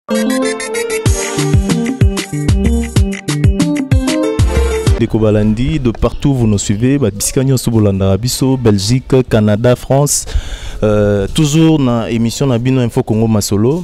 De Kobalandi, de partout vous nous suivez, Biscanio Soubolanda Abisso, Belgique, Canada, France. Toujours dans l'émission Nabino Info Congo Masolo,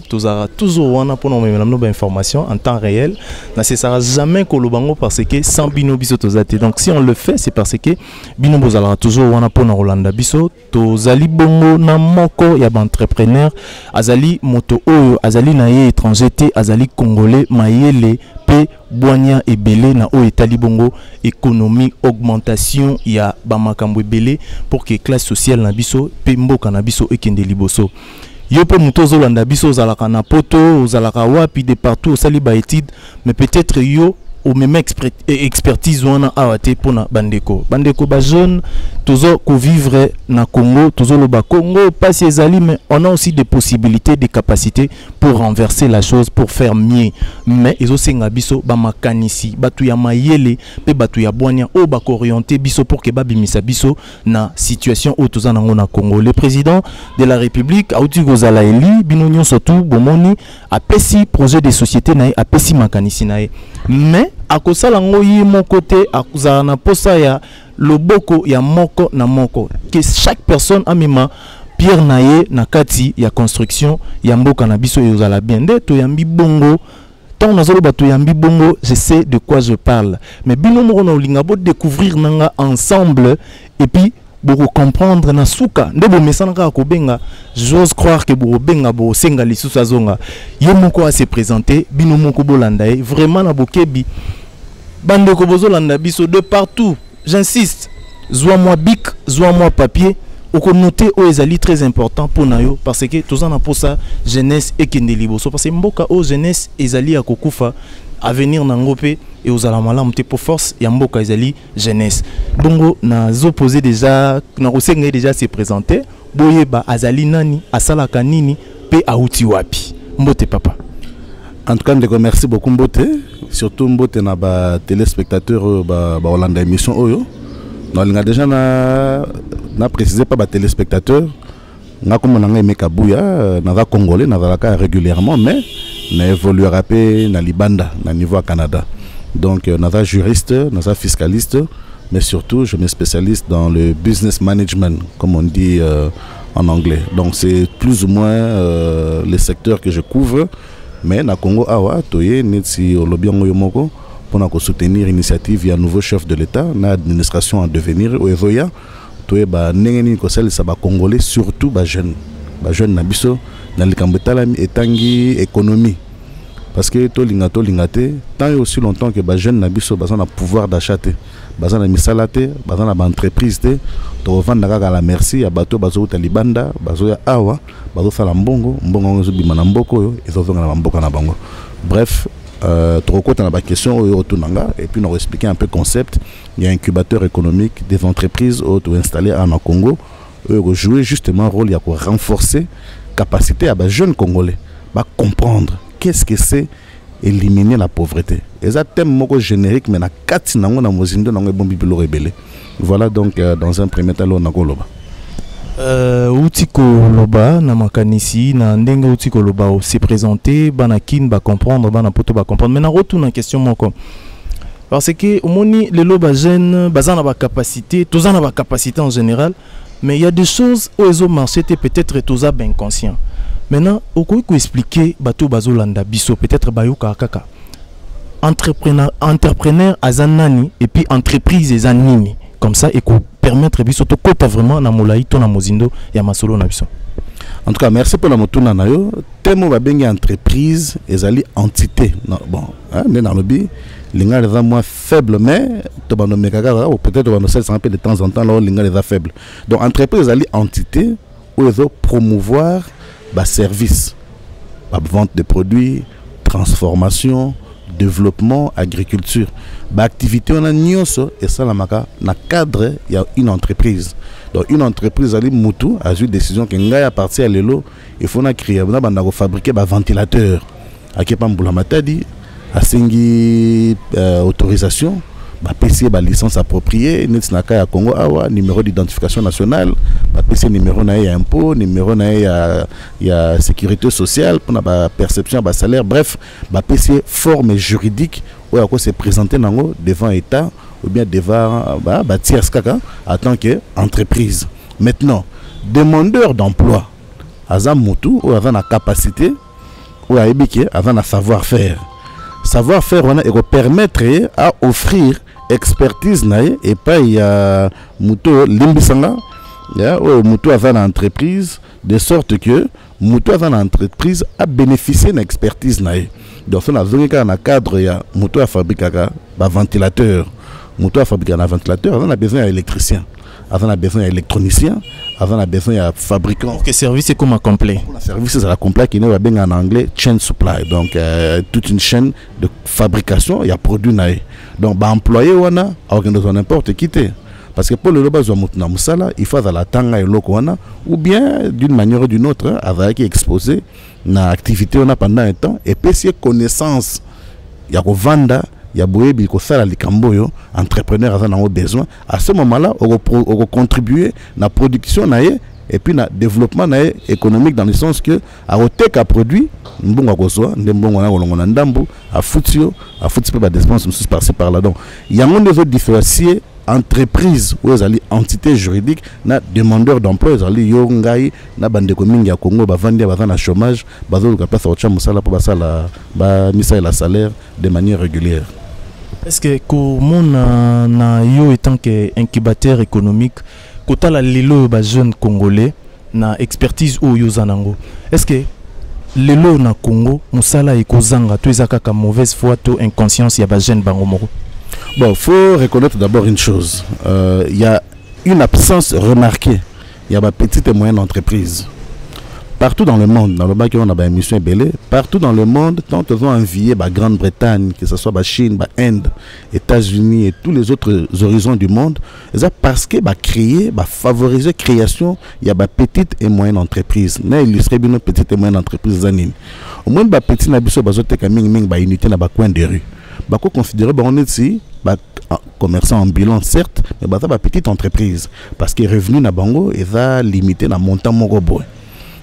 toujours on a pour nous informations en temps réel. Ne sera jamais Kolobango parce que sans Bino Biso Tozate. Donc si on le fait, c'est parce que Bino Bozala toujours on a pour Rolanda Biso, Tozali Bongo na moko ya entrepreneur, Azali moto oyo, Azali naye étranger te, Azali congolais mayele pe Boigna et Belé na o etali bongo économie augmentation ya bamakambo ebele pour que classe sociale na biso pe mboka na biso ekende liboso. Yo pe muto zolanda biso zalaka na poto zalaka wapi de partout osali ba étude mais peut-être yo ou même expertise wana awate pona bandeko ba jeune tozo ko vivre na Congo tozo lo ba Congo pas ezali mais on a aussi des possibilités des capacités pour renverser la chose pour faire mieux mais ezo senga biso ba makanisi batu ya mayele pe batu ya Boigna o ba orienter biso pour que ba bimisa biso na situation o toza nango na Congo. Le président de la République auti gozala eli bino nyonso tu bomoni apesi projet de société na apesi makanisi na mais à kosala ngoyi mon côté akuzana na posa ya loboko ya moko na moko que chaque personne a mima pierre naye na kati ya construction ya mboka na biso yozala bien de to yambi bongo tant nazolo bato yambi bongo je sais de quoi je parle mais bino moko na olinga bo découvrir nanga ensemble et puis pour comprendre na suka ndebo mesana ka ko benga j'ose croire que bo benga bo senga lisusa zonga yo moko a se présenter bino moko bolanda vraiment na bokebi bande ko bozolanda biso de partout j'insiste zoa moi bic zoa moi papier oko noter o ezali très important pour nayo parce que tozana pour ça jeunesse et kende liboso parce que mboka o jeunesse ezali ya kokufa avenir nangope et aux alamala pour force ya mboka ezali jeunesse bongo na zo poser déjà na osenga déjà se présenter boyeba azali nani asalaka nini pe auti wapi mbote papa. En tout cas merci beaucoup mbote surtout mbote na ba téléspectateurs ba Hollande émission oyo na linga déjà na préciser pas ba téléspectateurs nga comme na ngai mekabuya na congolais na la régulièrement mais na évoluera pe na libanda na niveau à Canada. Donc, nous sommes juristes, nous sommes fiscalistes, mais surtout, je me spécialise dans le business management, comme on dit en anglais. Donc, c'est plus ou moins les secteurs que je couvre. Mais na Congo, toye neti olobiango yomoko pour soutenir l'initiative. Il y a un nouveau chef de l'État, l'administration en devenir. Oezoya, toye ba nengeni kosel sa ba congolais, surtout ba jeune nabiso dans le Kambetalami etangi économie. Parce que to lingate tant et aussi longtemps que ba jeune nabiso bazan a pouvoir d'acheter bazan a misalate bazan a entreprise te to vendre kaka la merci ya bato bazo talibanda bazo ya awa bazo sala mbongo ngo bima na mboko yo ezo zonga na mboka na bango. Bref to kokota na ba question oyo tunanga et puis nous expliquer un peu concept. Il y a un incubateur économique des entreprises auto installées en Congo jouer justement rôle ya ko renforcer capacité à ba jeunes congolais ba comprendre qu'est-ce que c'est éliminer la pauvreté. Et ça thème moko générique mais na kati nango na mozindo nango bon bibelo rebelle. Voilà donc dans un premier temps na koloba. Outiko loba na makanisi na ndenge outiko loba se présenter bana kin ba comprendre bana poto ba comprendre mais na retourne en question moko. Parce que au moni les loba jeune bazana ba capacité, tozana ba capacité en général mais il y a des choses où ils ont marché peut-être toza ben conscient. Maintenant, au coup expliquer bateau bazolanda biso peut-être bayoka kaka entrepreneur azanani et puis entreprise ezanini comme ça et ko permettre biso to kota vraiment na molai to na mozindo ya masolo na biso. En tout cas merci pour la motuna na yo temo ba bengi entreprise ezali entité non bon hein dans le bi linga les moins faible mais to ba nommer kaka ou peut-être on se sent un peu de temps en temps là linga les faible. Donc entreprise ezali entité où ils promouvoir bas service, bas vente de produits, transformation, développement, agriculture. Bas activité on a nyonso et ça la maka na cadre il y a une entreprise. Donc une entreprise ali mutu a eu décision que ngai à partir à l'élo il faut na créer na banda fabriquer bas ventilateur. Akepa mbula matadi a sengi autorisation PC ba licence appropriée netinaka ya Congo awa numéro d'identification nationale PC numéro na ya impôt numéro na ya sécurité sociale pour ba perception ba salaire bref PC forme juridique où à quoi se présenter nango devant état ou bien devant ba tiers kaka en tant que entreprise. Maintenant demandeur d'emploi azam mutu ou azan la capacité ou a ebike azan la savoir-faire on a et permettre à offrir expertise nae et pas il y a muto limbisanga ya ou muto azan entreprise de sorte que muto azan entreprise a bénéficié d'une expertise nae. Donc on a besoin qu'un cadre ya muto a fabriquer un ventilateur muto a fabriquer un ventilateur on a besoin d'électricien on a besoin d'électronicien on a besoin de fabricant. Que service est comme un complet. Le service c'est la complet qui est bien en anglais chain supply donc toute une chaîne de fabrication il y a produit nae. Donc bah employé on a organiser n'importe qui parce que pour le loba zo mutna musala il faut à la tanga et loko wana ou bien d'une manière ou d'une autre avec exposé na activité on a pendant un temps et puis si connaissance il y a ko vanda il y a boyebi ko sala likamboyo entrepreneur azana au besoin à ce moment-là on va contribuer na production nae et puis na développement nae économique dans le sens que a oteka produit mbongo kozwa ndembongo na kolongo ndambu a futio pe ba dépense sous par-ci par-là donc il y a un niveau différencié entreprise ou les entité juridique na demandeur d'emploi les yongai na bande commune ya Congo ba vandi ba na chômage ba zo ka place ocha musala pour basala ba misa la salaire de manière régulière. Est-ce que comment na yo étant que incubateur économique kota la lelo ba jeune congolais na expertise o yo zanango est-ce que lelo na Congo musala ekozanga to ezaka ka mauvaise foi to inconscience ya ba jeune bango moko? Bon, faut reconnaître d'abord une chose. Il y a une absence remarquée. Il y a des petites et moyennes entreprises. Partout dans le monde, dans le bas on a des émissions belées, partout dans le monde, tant qu'ils ont envié la Grande-Bretagne, que ce soit la Chine, l'Inde, les États-Unis et tous les autres horizons du monde, c'est parce que créer, favoriser la création, il y a des petites et moyennes entreprises. Mais il serait bien une petite et moyenne entreprise. Au moins, les petites unité dans coin de rue. Bako considérer on est ici commerçant ambulant certes mais bah ça petite entreprise parce que revenu na bango est limité na montant mon boy.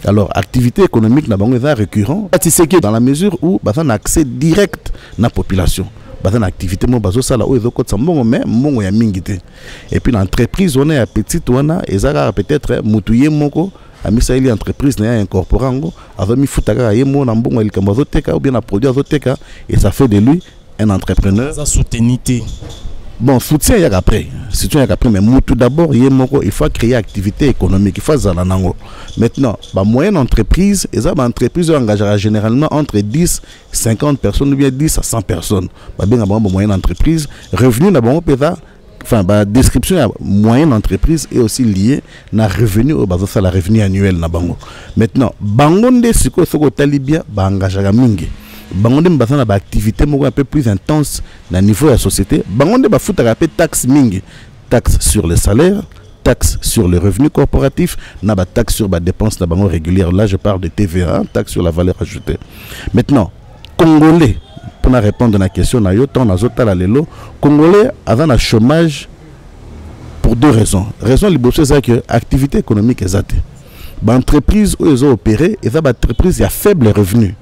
Alors activité économique na bango est récurrent dans la mesure où bah ça un accès direct na population bah ça activité mo bazo sala o ezo kotsa mbongo mais mbongo ya mingité et puis l'entreprise on est à petite on a ezaka peut-être mutuye moko amisa ili entreprise na incorporango avec mi futaka yemo na mbongo ili kamazo teka ou bien na produit azoteka et ça fait de lui un entrepreneur. Ça soutenité. Bon, soutien il y a après. Soutien il y a après mais tout d'abord il faut créer activité économique, il faut zalanango. Maintenant, ba moyenne entreprise, et ça ba entreprise engagera généralement entre 10 50 personnes ou bien 10 à 100 personnes. Ba bien ba moyenne entreprise, revenu na bango pesa enfin ba description ya moyenne entreprise est aussi liée na revenu au bazo ça la revenu annuel na bango. Maintenant, bango nde siko soko talibia ba engagera mingi. Bangonde mbasana ba activité moko un peu plus intense na niveau de la société bangonde ba futaka pe taxe mingi taxe sur les salaires taxe sur le revenu corporatif na ba taxe sur ba dépenses na bango régulière là je parle de TVA taxe sur la valeur ajoutée. Maintenant congolais pour répondre à la question na yo tant na zota la lelo congolais avant un chômage pour deux raisons liboso c'est que activité économique exacte ba entreprise où ils ont opéré et ça ba entreprise a faible revenu.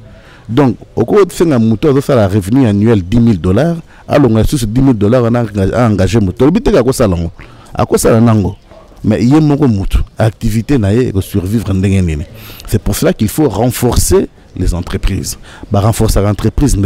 Donc, au cours de faire un moteur, on a un revenu annuel $10,000. Alors, on a sur $10,000, on a engagé un moteur. À quoi ça l'ango? À quoi ça l'ango? Mais il y a mon moteur. Activité naïe et survivre en dégaine. C'est pour cela qu'il faut renforcer les entreprises. Renforcer les entreprises.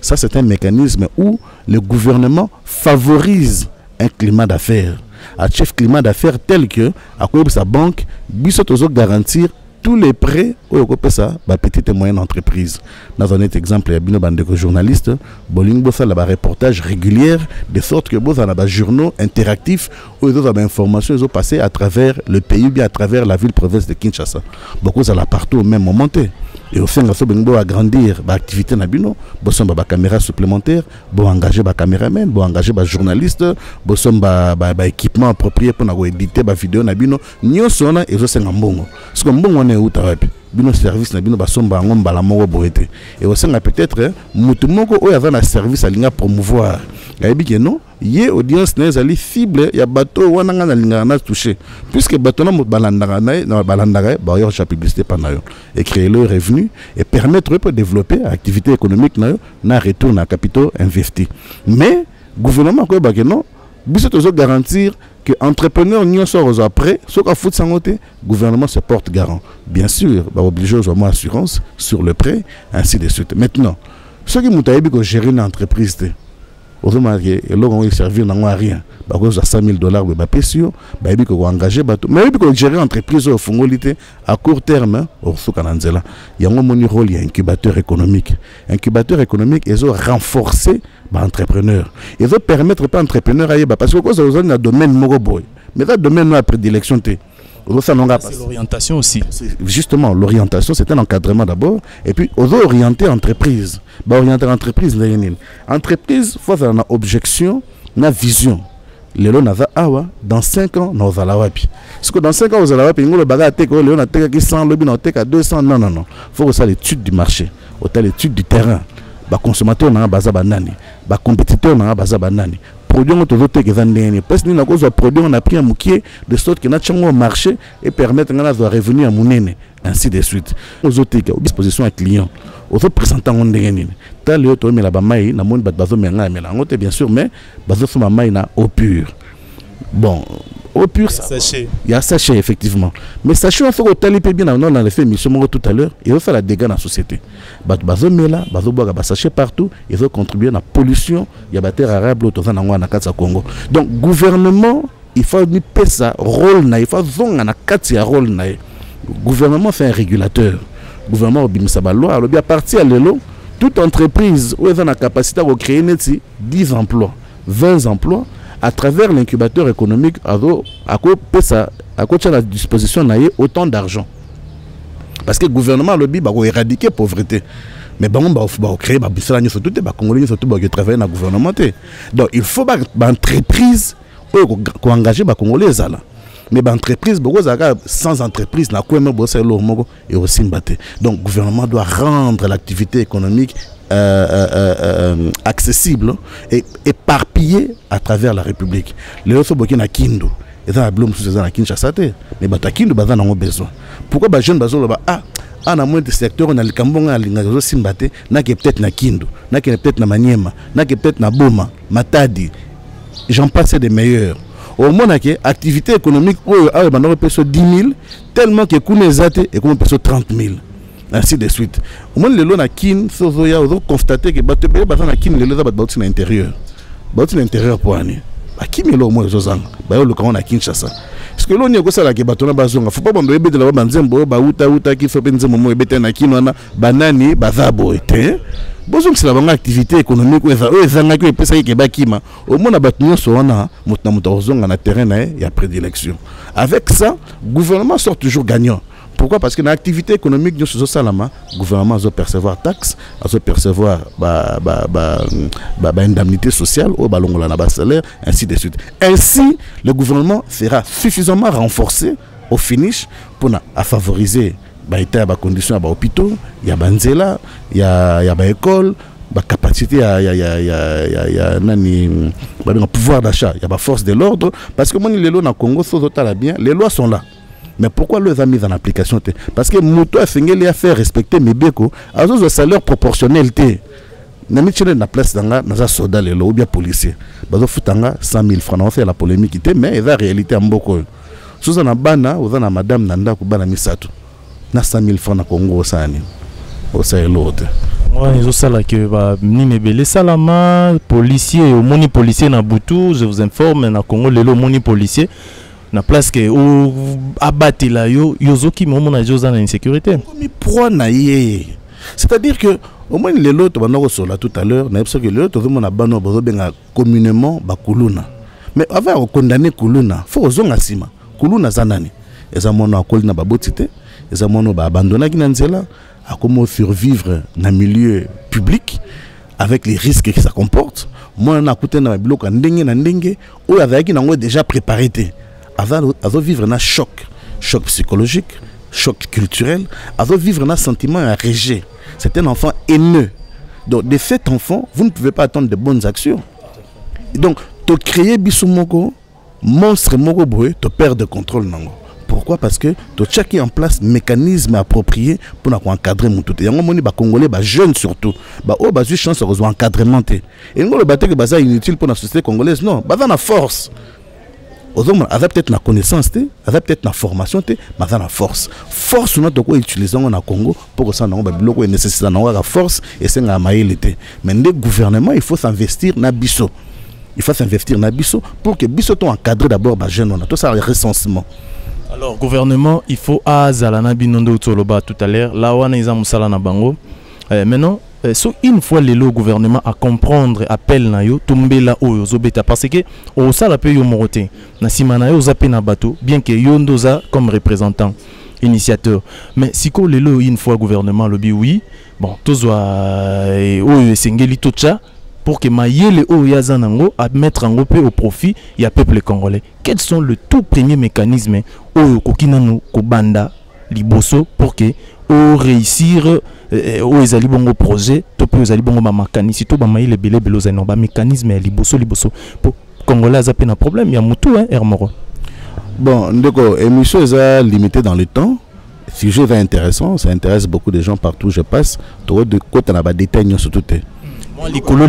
Ça, c'est un mécanisme où le gouvernement favorise un climat d'affaires. Un chef climat d'affaires tel que, à quoi sa banque, il faut garantir tous les prêts au ça ba petite et moyenne entreprise. Dans un autre exemple, il y a bino bande journalistes, boling bossa la reportage régulière de sorte que bossa na ba journaux interactifs où ils ont des informations ils ont passé à travers le pays bien à travers la ville province de Kinshasa. Beaucoup ça là partout au même moment. Et au fin de ça bengo agrandir ba activité na bino, bossa ba caméra supplémentaire, bo engager ba caméraman, bo engager ba journaliste, bossa ba équipement approprié pour na éditer ba vidéo na bino, nyonso na ezo senga mbongo. Parce que mbongo ne utawapi. Bino service na bino basomba ngomba la moko boete. Et au sein peut-être mutu moko o yava na service alinga promouvoir que non, yé audience n'est allé cible, il y a bateau ou on touché. Puisque bateau n'a balandagaï, bah y a publicité pendant et créer le revenu et permettre de développer activité économique na retour na capitaux investis. Mais gouvernement quoi bah que non, bisa toujours garantir que entrepreneurs n'y sont après, ce qu'on fout sans côté, gouvernement se porte garant. Bien sûr, bah obligé aux moins assurance sur le prêt, ainsi de suite. Maintenant, ceux qui m'ont dit que gérer une entreprise autrement que l'on va servir dans rien parce que 100 000 $, mais pécio bah il faut engager bateau mais il faut gérer entreprise au fongolité à court terme au soukananzela il y a un mon rôle il y a incubateur économique ils ont renforcé bah entrepreneur ils ont permettre pas entrepreneur à parce que quoi dans un domaine moko boy mais dans domaine de prédilection c'est l'orientation aussi. Justement, l'orientation, c'est un encadrement d'abord. Et puis, on doit orienter l'entreprise. Orienter l'entreprise, entreprise, il faut avoir une objection, une vision. Dans 5 ans, nous allons voir. Parce que dans 5 ans, nous allons voir, nous allons voir 100, 200, non. Il faut que ça l'étude du marché, l'étude du terrain. Les consommateurs n'ont pas besoin de les compétiteurs n'ont pas besoin de produit on parce que nous avons produit on a pris un mouquier de sorte que nous au marché et permettre de revenir à mon ainsi de suite aux autres disposition à client aux représentants on dégaine tel autre mais la bamaï na monde bazo menga mais la bien sûr mais bazo suma maï na au pur bon au pur il y a sachet effectivement mais sachet on fait au talipé bien on a fait mission tout à l'heure et on fait la dégâts dans la société bazo mela bazo boga ba sachet partout ils vont contribuer à la pollution il y a terre arabe autour na katsa Congo donc gouvernement il faut ni pesa rôle na il faut zonga na katsa rôle na gouvernement fait un régulateur gouvernement obimisa ba loi à partir de l'élo toute entreprise où ils ont la capacité de créer 10 emplois 20 emplois à travers l'incubateur économique à la disposition autant d'argent parce que le gouvernement va éradiquer la pauvreté mais on va créer surtout les Congolais qui travaillent dans le gouvernement donc il faut une entreprise qui engage les Congolais mais l'entreprise sans entreprise et aussi donc le gouvernement doit rendre l'activité économique accessible et éparpillé à travers la République. Les autres sont na Kindu. Et dans la Blum sous na Kinshasa mais bata Kindu baza na besoin. Pourquoi ba jeune bazo ba na moins de secteur on a le Kambonga lingazo simbate na que peut-être na Kindu, na que peut-être na Maniema, na que peut-être na Boma, Matadi. J'en passe des meilleurs. Au moins que activité économique où a ba 10 000 tellement que kounezate et comme perso 30 000. Ainsi de suite. Au moins, les lois na kin, sozoya, on constater que bateau payé bazan na kin les lois bâti na intérieur. Bâti na intérieur pour année. Ba kimi lo mo zozang. Ba yo le quand na Kinshasa. Parce que l'on y a ko sala ke bateau na bazonga. Faut pas bombe bete la banzembo ba uta ki so penze momo bete na kin wana banani bazabo ete. Bozom c'est la bonne activité économique ou ezanga ko pesa ke bakima. Au moins na bateau so wana mutna mutozonga na terrain na ya prédilection. Avec ça, le gouvernement sort toujours gagnant. Pourquoi? Parce que dans l'activité économique, nous sommes salama, le gouvernement doit percevoir taxes, doit percevoir indemnité sociale, salaire, ainsi de suite. Ainsi, le gouvernement sera suffisamment renforcé au finish pour favoriser les conditions à l'hôpital, il y a banzela, il y a école, la capacité, il y a pouvoir d'achat, il y a la force de l'ordre. Parce que les lois dans le Congo, les lois sont là. Mais pourquoi les a mis en application? Parce que Mouto a fait respecter mes bécos à un salaire proportionnel. Nami tchene na place danga na soda le ou bien policier. Bazo futanga 100 000 francs. On fait la polémique mais il y a réalité en beaucoup. Sous un bana ou dans madame nanda ku bana misato. Na 100 000 francs na Congo sani. Au c'est l'autre. Moi ils ont ça là que ba ni mebele salama policier au moni policier na Butu, je vous informe na Congo le moni policier. Na place que ou abattre la yozoki momo na joza na insécurité. C'est-à-dire que au moins les lots là tout à l'heure, na que les lots tout le monde a bano benga communément ba kuluna. Mais avant condamner kuluna, faut zonga sima. Kuluna zanani. Eza mono akolina ba botité, eza mono ba abandonner kinanzela, à comment survivre dans milieu public avec les risques que ça comporte. Moi na coûté na bloc ndenge na ndenge, ou avec nango déjà préparé. Avant de vivre un choc psychologique, choc culturel, avant de vivre un sentiment à rejet. C'est un enfant haineux. Donc, de cet enfant, vous ne pouvez pas attendre de bonnes actions. Donc, tu crées bisumoko, monstre moko boy, tu perds de contrôle nango. Pourquoi? Parce que tu as en place mécanisme approprié pour encadrer mon tout. Et les Congolais, les jeunes surtout, ils ont eu chance de encadrement. Et nous, le bâtiment qui est inutile pour la société congolaise, non, ils ont la force. Ils ont peut-être la connaissance, ils ont peut-être la formation, mais ils ont la force. Force, nous avons utilisé au Congo pour que ça ait nécessaire la force et c'est la maïlité. Mais le gouvernement, il faut s'investir dans Bisso. Il faut s'investir dans Bisso pour que Bisso soit encadré d'abord les jeunes. Tout ça, le recensement. Alors, gouvernement, il faut Azalana Binondo Toloba tout à l'heure. Là, on a Moussala na bango. Maintenant, une fois le gouvernement à comprendre appel na yo tomber là haut zobeta parce que au sala pe yo moroté na simana yo zape na bateau bien que yo ndoza comme représentant initiateur mais si ko lelo une fois gouvernement lobby oui bon tozwa o sengeli tocha pour que mayele o yazanango à mettre en peu au profit il y a peuple congolais. Quels sont le tout premier mécanisme o kokinanu ko banda liboso pour que o réussir o ezali bongo projet to pe ezali bongo ba makanisi to ba mayele belé beloza no ba mécanisme liboso pour congolais zape na problème ya mutu hermoro. Bon, donc émission est limitée dans le temps. Sujet est intéressant, ça intéresse beaucoup de gens partout où je passe. Tu de côté na ba détail surtout. Moi likolo.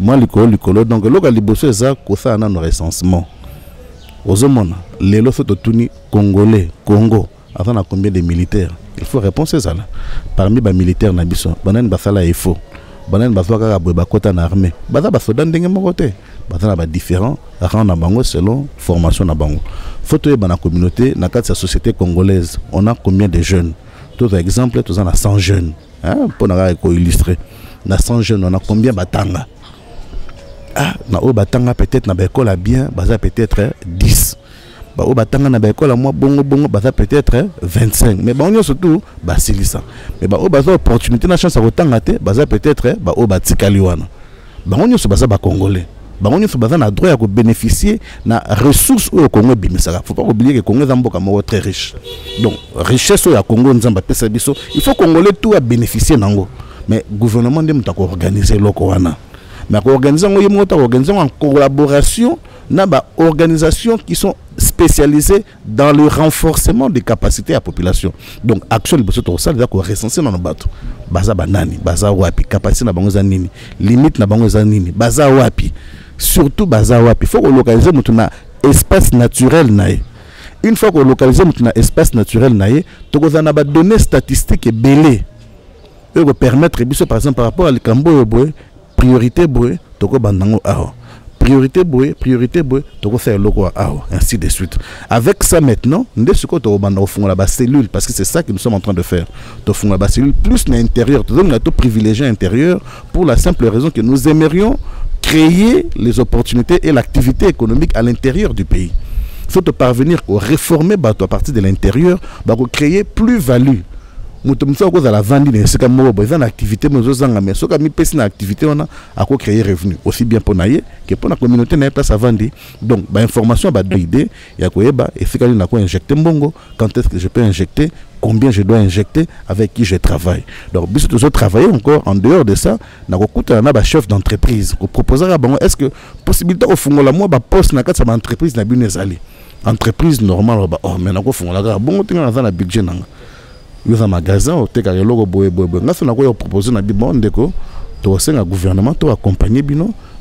Moi likolo donc le liboso est ça na no recensement. Ozomona lelo so tuni congolais Congo avant na combien de militaires? Il faut répondre à ça là. Parmi les militaires na biso, banan basala il faut. Banan baswa ka boba kota na armée. Baza basoda ndenge moko te. Baza ba différent rang na bango selon formation na bango. Faut to ba na communauté na kati sa société congolaise, on a combien de jeunes? Tout exemple, tous on a 100 jeunes. Hein, pour na ko illustrer. Na 100 jeunes, on a combien batanga? Ah, na o batanga peut-être na ba école bien, baza peut-être 10. Ba o batanga na ba école moi bongo baza peut-être 25. Mais ba on surtout ba silisa. Mais ba o baza opportunité na chance à otanga te, baza peut-être ba o batikali wana. Ba on so baza ba congolais. Ba on so baza na droit à bénéficier na ressources au Congo bimisaka. Faut pas oublier que Congo est un mboka très riche. Donc richesse au Congo nzamba pesa biso, il faut congolais tout à bénéficier nango. Mais le gouvernement doit organiser le wana. Mais organiser en collaboration avec des organisations qui sont spécialisées dans le renforcement des capacités de la population. Donc, action de ça, c'est recenser dans nos bateaux. Baza banani, baza wapi, capacité na bango zanini, limite na bango zanini, baza wapi. Surtout baza wapi. Il faut localiser notre espace naturel nae. Une fois qu'on localise notre espace naturel nae, tu as des données statistiques belées. Pour permettre, par exemple, par rapport à l'Ikambo, priorité, toko bandango aho. Priorité, toko faire logo aho. Ainsi de suite. Avec ça maintenant, nous sommes toko bandango font la cellule, parce que c'est ça que nous sommes en train de faire. Toko font la cellule plus l'intérieur. Nous avons tout privilégié l'intérieur pour la simple raison que nous aimerions créer les opportunités et l'activité économique à l'intérieur du pays. Il faut parvenir à réformer à partir de l'intérieur, pour créer plus-value. Mutumso ko za la vendre ne sika mo bo za na activité mo zanga mais soka mi pesi na activité on a ko créer revenu aussi bien pour naie que pour la communauté na place à vendre. Donc ba information ba idée ya ko yeba et sika na ko injecter mbongo, quand est-ce que je peux injecter, combien je dois injecter, avec qui je travaille. Donc biso toujours travailler encore en dehors de ça na ko kuta na ba chef d'entreprise ko proposer à bon est-ce que possibilité au fongola moi ba poste na kata ba entreprise na binezali entreprise normale ba oh mais na ko fongola ga bon tinga na budget nanga. Il y a un magasin, il y a un logo, il y a proposé un gouvernement pour accompagner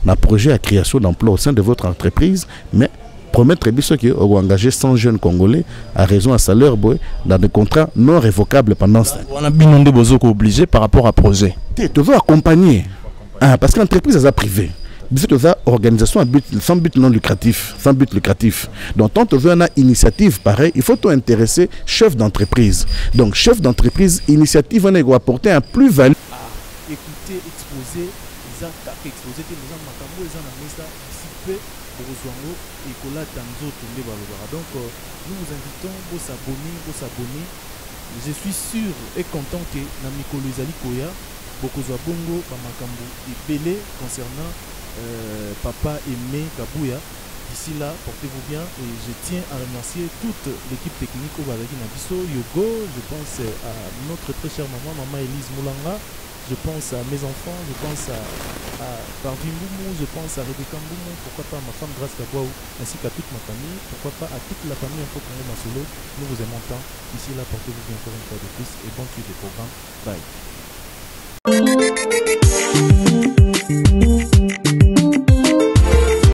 un projet à création d'emploi au sein de votre entreprise, mais promettre que vous engagez 100 jeunes Congolais à raison à salaire dans des contrats non révocables pendant ça. On a bien obligé par rapport à projet. Tu dois accompagner, parce que l'entreprise est privée. C'est une organisation sans but non lucratif, sans but lucratif. Donc, quand on veut une initiative pareille, il faut tout intéresser chef d'entreprise. Donc, chef d'entreprise, initiative, on va apporter un plus-value. Écouter, exposer, les attaques exposées, les gens makambo, les gens na mesa, participer au rejoindre et coller dans d'autres balobara. Donc, nous vous invitons à s'abonner. Je suis sûr et content que na mikolo ezali koya, bokozwa bongo ba makambo ebele concernant Papa Aimé Kabuya. D'ici là, portez-vous bien et je tiens à remercier toute l'équipe technique au Balaki Nabiso, Yogo, je pense à notre très chère maman Elise Moulanga, je pense à mes enfants, je pense à Barvi Mboumou, je pense à Rebecca Mboumou, pourquoi pas à ma femme Grace Kabwaou, ainsi qu'à toute ma famille, pourquoi pas à toute la famille Info Congo Masolo. Nous vous aimons tant. Ici là, portez-vous bien encore une fois de plus et bonne suite des programmes. Bye.